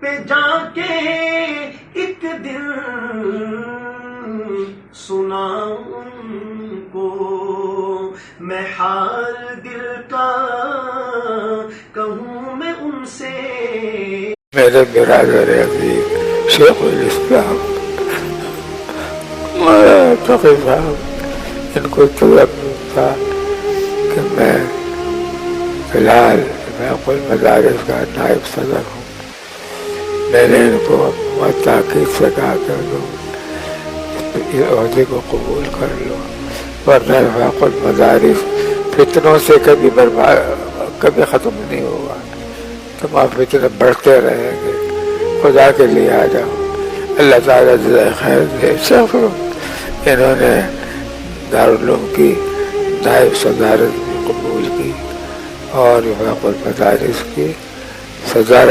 پہ جا کے ایک دن سناؤں کو میں حال دل کا کہوں میں ان سے. میرے برادر عزیز شیخ الاسلام مولانا تقی صاحب، ان کو طلب تھا کہ میں فی الحال محقق المدارس کا نائب صدر ہوں. میں نے ان کو بہت تاکید سے کہا کہ اس عہدے کو قبول کر لو، ورنہ محقق المدارس فتنوں سے کبھی ختم نہیں ہوگا، تمام فتنے بڑھتے رہیں گے. خدا کے لیے آ جاؤ، اللہ تعالیٰ جزائے خیر دے. انہوں نے دارالعلوم کی نائب صدارت بھی قبول کی اور محقق المدارس کی صدارت